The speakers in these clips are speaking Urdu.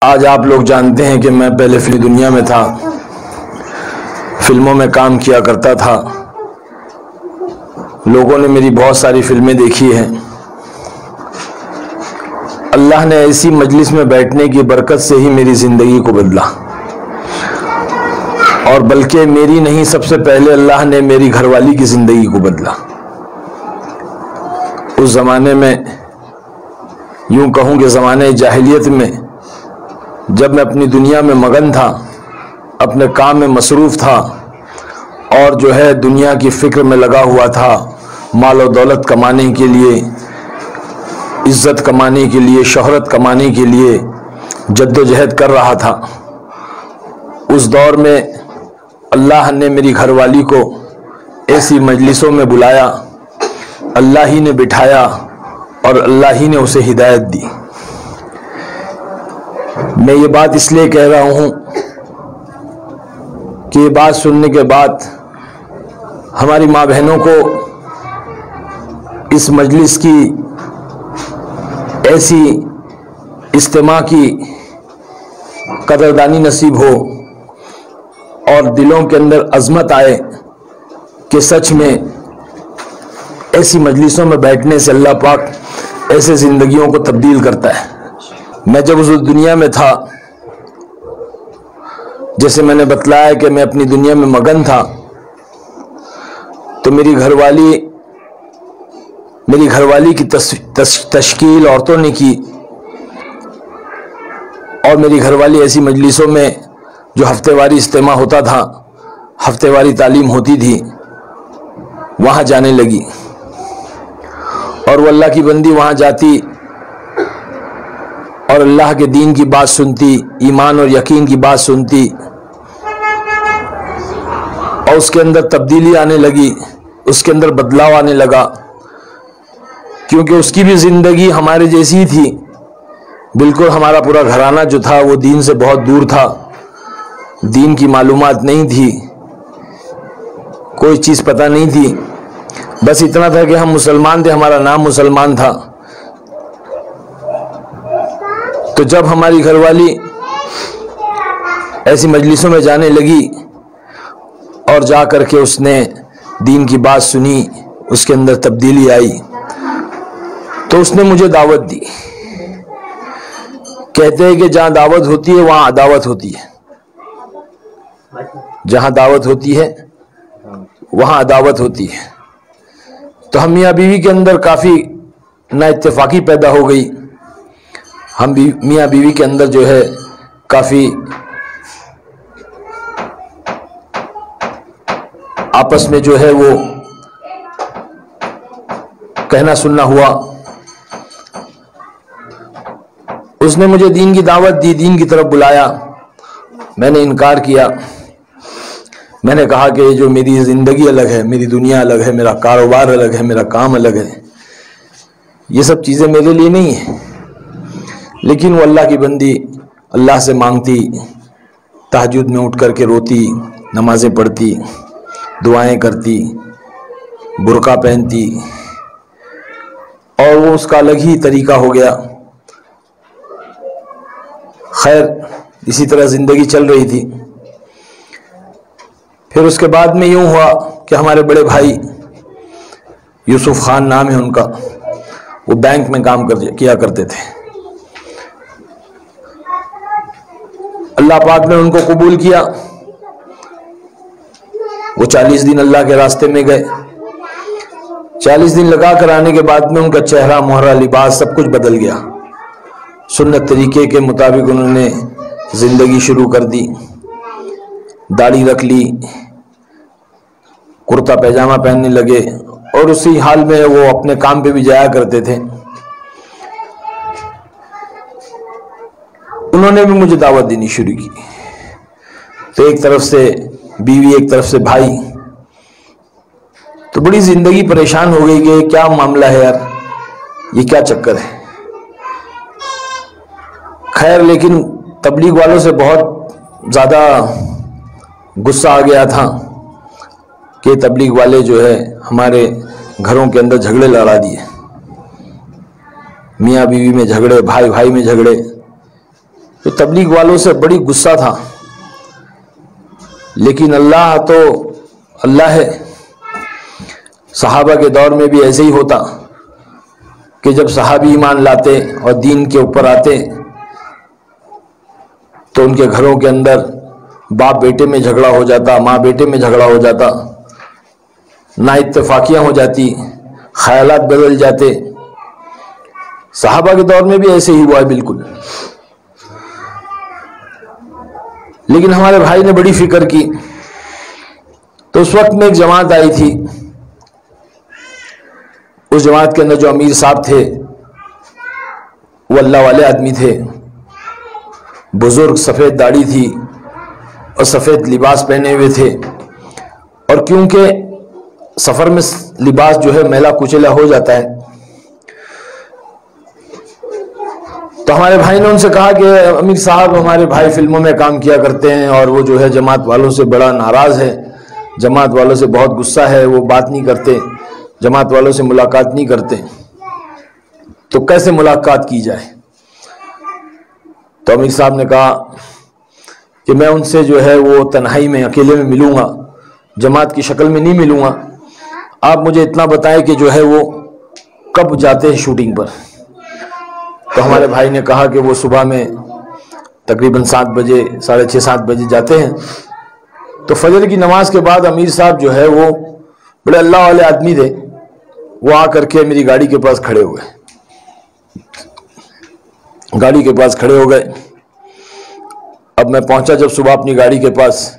آج آپ لوگ جانتے ہیں کہ میں پہلے فلمی دنیا میں تھا، فلموں میں کام کیا کرتا تھا، لوگوں نے میری بہت ساری فلمیں دیکھی ہیں۔ اللہ نے ایسی مجلس میں بیٹھنے کی برکت سے ہی میری زندگی کو بدلا، اور بلکہ میری نہیں، سب سے پہلے اللہ نے میری گھر والی کی زندگی کو بدلا۔ اس زمانے میں، یوں کہوں کہ زمانے جاہلیت میں، جب میں اپنی دنیا میں مگن تھا، اپنے کام میں مصروف تھا، اور جو ہے دنیا کی فکر میں لگا ہوا تھا، مال و دولت کمانے کے لیے، عزت کمانے کے لیے، شہرت کمانے کے لیے جد و جہد کر رہا تھا، اس دور میں اللہ نے میری گھر والی کو ایسی مجلسوں میں بلایا، اللہ ہی نے بٹھایا اور اللہ ہی نے اسے ہدایت دی۔ میں یہ بات اس لیے کہہ رہا ہوں کہ یہ بات سننے کے بعد ہماری ماں بہنوں کو اس مجلس کی ایسی اجتماع کی قدردانی نصیب ہو اور دلوں کے اندر عظمت آئے کہ سچ میں ایسی مجلسوں میں بیٹھنے سے اللہ پاک ایسے زندگیوں کو تبدیل کرتا ہے۔ میں جب اس دنیا میں تھا، جیسے میں نے بتلایا کہ میں اپنی دنیا میں مگن تھا، تو میری گھر والی کی تشکیل عورتوں نے کی، اور میری گھر والی ایسی مجلسوں میں جو ہفتے واری اجتماع ہوتا تھا، ہفتے واری تعلیم ہوتی تھی، وہاں جانے لگی، اور وہ اللہ کی بندی وہاں جاتی اور اللہ کے دین کی بات سنتی، ایمان اور یقین کی بات سنتی، اور اس کے اندر تبدیلی آنے لگی، اس کے اندر بدلاؤ آنے لگا، کیونکہ اس کی بھی زندگی ہمارے جیسی تھی، بالکل ہمارا پورا گھرانہ جو تھا وہ دین سے بہت دور تھا، دین کی معلومات نہیں تھی، کوئی چیز پتہ نہیں تھی، بس اتنا تھا کہ ہم مسلمان تھے، ہمارا نام مسلمان تھا۔ تو جب ہماری گھر والی ایسی مجلسوں میں جانے لگی اور جا کر کے اس نے دین کی بات سنی، اس کے اندر تبدیلی آئی، تو اس نے مجھے دعوت دی۔ کہتے ہیں کہ جہاں دعوت ہوتی ہے وہاں عداوت ہوتی ہے، جہاں دعوت ہوتی ہے وہاں عداوت ہوتی ہے۔ تو ہم میاں بیوی کے اندر کافی نا اتفاقی پیدا ہو گئی، ہم میاں بیوی کے اندر جو ہے کافی آپس میں جو ہے وہ کہنا سننا ہوا۔ اس نے مجھے دین کی دعوت دی، دین کی طرف بلایا، میں نے انکار کیا، میں نے کہا کہ جو میری زندگی الگ ہے، میری دنیا الگ ہے، میرا کاروبار الگ ہے، میرا کام الگ ہے، یہ سب چیزیں میرے لیے نہیں ہیں۔ لیکن وہ اللہ کی بندی اللہ سے مانگتی، تہجد میں اٹھ کر کے روتی، نمازیں پڑھتی، دعائیں کرتی، برقع پہنتی، اور وہ اس کا الگ ہی طریقہ ہو گیا۔ خیر، اسی طرح زندگی چل رہی تھی۔ پھر اس کے بعد میں یوں ہوا کہ ہمارے بڑے بھائی، یوسف خان نام ہے ان کا، وہ بینک میں کام کیا کرتے تھے۔ اللہ پاک نے ان کو قبول کیا، وہ 40 دن اللہ کے راستے میں گئے، 40 دن لگا کر آنے کے بعد میں ان کا چہرہ، مہرہ، لباس سب کچھ بدل گیا۔ سنت طریقے کے مطابق انہوں نے زندگی شروع کر دی، داڑھی رکھ لی، کرتا پیجامہ پہننے لگے، اور اسی حال میں وہ اپنے کام پہ بھی جایا کرتے تھے۔ انہوں نے بھی مجھے دعوت دینی شروع کی، تو ایک طرف سے بیوی، ایک طرف سے بھائی، تو بڑی زندگی پریشان ہو گئی کہ کیا معاملہ ہے یار، یہ کیا چکر ہے۔ خیر، لیکن تبلیغ والوں سے بہت زیادہ غصہ آ گیا تھا کہ تبلیغ والے جو ہے ہمارے گھروں کے اندر جھگڑے لڑا دیے، میاں بیوی میں جھگڑے، بھائی بھائی میں جھگڑے، تو تبلیغ والوں سے بڑی غصہ تھا، لیکن اللہ تو اللہ ہے۔ صحابہ کے دور میں بھی ایسے ہی ہوتا کہ جب صحابی ایمان لاتے اور دین کے اوپر آتے تو ان کے گھروں کے اندر باپ بیٹے میں جھگڑا ہو جاتا، ماں بیٹے میں جھگڑا ہو جاتا، نا اتفاقیاں ہو جاتی، خیالات بدل جاتے۔ صحابہ کے دور میں بھی ایسے ہی ہوا ہے بالکل۔ لیکن ہمارے بھائی نے بڑی فکر کی، تو اس وقت میں ایک جماعت آئی تھی، اس جماعت کے اندر جو امیر صاحب تھے وہ اللہ والے آدمی تھے، بزرگ، سفید داڑھی تھی اور سفید لباس پہنے ہوئے تھے، اور کیونکہ سفر میں لباس جو ہے میلا کچیلا ہو جاتا ہے، تو ہمارے بھائی نے ان سے کہا کہ امیر صاحب ہمارے بھائی فلموں میں کام کیا کرتے ہیں اور وہ جو ہے جماعت والوں سے بڑا ناراض ہے، جماعت والوں سے بہت غصہ ہے، وہ بات نہیں کرتے، جماعت والوں سے ملاقات نہیں کرتے، تو کیسے ملاقات کی جائے؟ تو امیر صاحب نے کہا کہ میں ان سے جو ہے وہ تنہائی میں اکیلے میں ملوں گا، جماعت کی شکل میں نہیں ملوں گا، آپ مجھے اتنا بتائیں کہ جو ہے وہ کب جاتے ہیں شوٹنگ پر؟ تو ہمارے بھائی نے کہا کہ وہ صبح میں تقریباً 7 بجے، 6:30 7 بجے جاتے ہیں۔ تو فجر کی نماز کے بعد امیر صاحب جو ہے وہ بڑے اللہ والے آدمی تھے، وہ آ کر کے میری گاڑی کے پاس کھڑے ہو گئے، گاڑی کے پاس کھڑے ہو گئے۔ اب میں پہنچا جب صبح اپنی گاڑی کے پاس،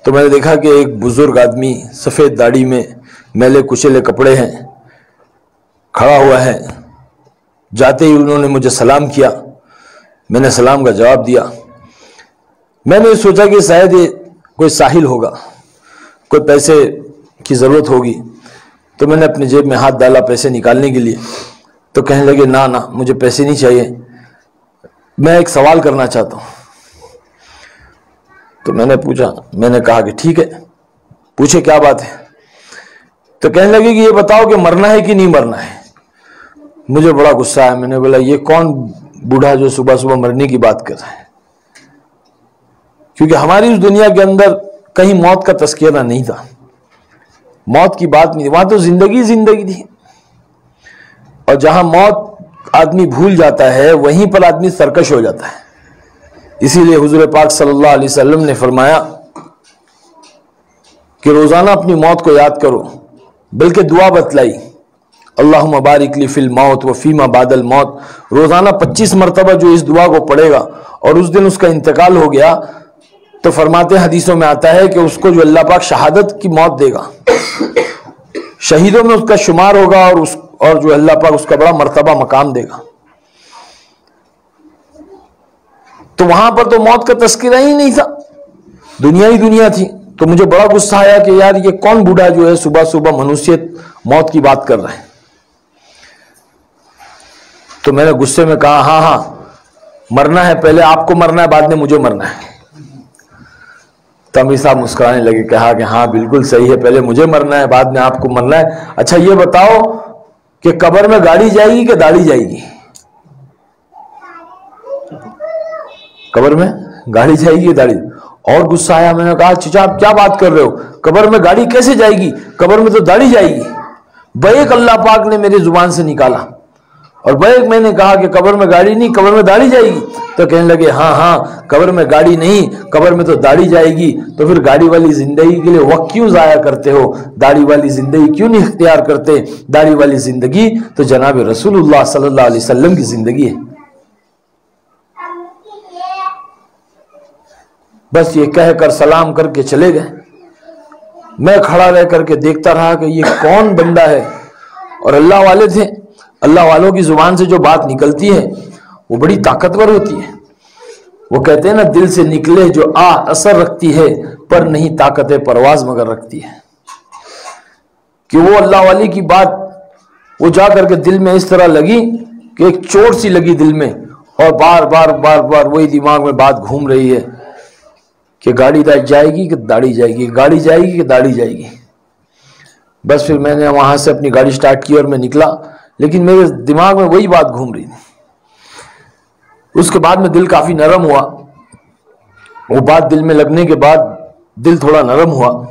تو میں نے دیکھا کہ ایک بزرگ آدمی سفید داڑھی میں، میلے کچیلے کپڑے ہیں، کھڑا ہوا ہے۔ جاتے ہی انہوں نے مجھے سلام کیا، میں نے سلام کا جواب دیا۔ میں نے سوچا کہ شاید یہ کوئی ساحل ہوگا، کوئی پیسے کی ضرورت ہوگی، تو میں نے اپنی جیب میں ہاتھ ڈالا پیسے نکالنے کے لیے، تو کہنے لگے نا مجھے پیسے نہیں چاہیے، میں ایک سوال کرنا چاہتا ہوں۔ تو میں نے کہا کہ ٹھیک ہے پوچھے کیا بات ہے؟ تو کہنے لگے کہ یہ بتاؤ کہ مرنا ہے کہ نہیں مرنا ہے؟ مجھے بڑا غصہ آیا، میں نے بولا یہ کون بوڑھا جو صبح صبح مرنے کی بات کر رہا ہے؟ کیونکہ ہماری اس دنیا کے اندر کہیں موت کا تذکرہ نہیں تھا، موت کی بات نہیں، وہاں تو زندگی تھی، اور جہاں موت آدمی بھول جاتا ہے وہیں پر آدمی سرکش ہو جاتا ہے۔ اسی لیے حضور پاک صلی اللہ علیہ وسلم نے فرمایا کہ روزانہ اپنی موت کو یاد کرو، بلکہ دعا بتلائی، اللہم بارک لی فی الموت و فیما بعد الموت۔ روزانہ 25 مرتبہ جو اس دعا کو پڑھے گا اور اس دن اس کا انتقال ہو گیا تو فرماتے ہیں حدیثوں میں آتا ہے کہ اس کو جو اللہ پاک شہادت کی موت دے گا، شہیدوں میں اس کا شمار ہوگا، اور جو اللہ پاک اس کا بڑا مرتبہ مقام دے گا۔ تو وہاں پر تو موت کا تذکرہ ہی نہیں تھا، دنیا ہی دنیا تھی۔ تو مجھے بڑا غصہ آیا کہ یار یہ کون بوڑھا جو ہے صبح صبح منوسیت موت کی بات کر رہے ہیں؟ تو میں نے غصے میں کہا ہاں مرنا ہے، پہلے آپ کو مرنا ہے، بعد میں مجھے مرنا ہے۔ تو امیر صاحب مسکرانے لگے، کہا کہ ہاں بالکل صحیح ہے، پہلے مجھے مرنا ہے بعد میں آپ کو مرنا ہے۔ اچھا یہ بتاؤ کہ قبر میں گاڑی جائے گی کہ داڑھی جائے گی؟ قبر میں گاڑی جائے گی داڑھی؟ اور غصہ آیا، میں نے کہا چچا آپ کیا بات کر رہے ہو، قبر میں گاڑی کیسے جائے گی؟ قبر میں تو داڑھی جائے گی۔ بیک اللہ پاک نے میری زبان سے نکالا، اور بیک میں نے کہا کہ قبر میں گاڑی نہیں، قبر میں داڑھی جائے گی۔ تو کہنے لگے ہاں قبر میں گاڑی نہیں، قبر میں تو داڑھی جائے گی۔ تو پھر گاڑی والی زندگی کے لیے وقت کیوں ضائع کرتے ہو؟ داڑھی والی زندگی کیوں نہیں اختیار کرتے؟ داڑھی والی زندگی تو جناب رسول اللہ صلی اللہ علیہ وسلم کی زندگی ہے۔ بس یہ کہہ کر سلام کر کے چلے گئے۔ میں کھڑا رہ کر کے دیکھتا رہا کہ یہ کون بندہ ہے، اور اللہ والے تھے، اللہ والوں کی زبان سے جو بات نکلتی ہے وہ بڑی طاقتور ہوتی ہے۔ وہ کہتے ہیں نا دل سے نکلے جو اثر رکھتی ہے، پر نہیں طاقت پرواز مگر رکھتی ہے۔ کہ وہ اللہ والی کی بات وہ جا کر کے دل میں اس طرح لگی کہ ایک چوٹ سی لگی دل میں، اور بار بار وہی دماغ میں بات گھوم رہی ہے کہ گاڑی جائے گی کہ داڑھی جائے گی، گاڑی جائے گی کہ داڑھی جائے گی۔ بس پھر میں نے وہاں سے اپنی گاڑی سٹارٹ کی اور میں نکلا، لیکن میرے دماغ میں وہی بات گھوم رہی تھی۔ اس کے بعد میں دل کافی نرم ہوا. وہ بات دل میں لگنے کے بعد دل تھوڑا نرم ہوا.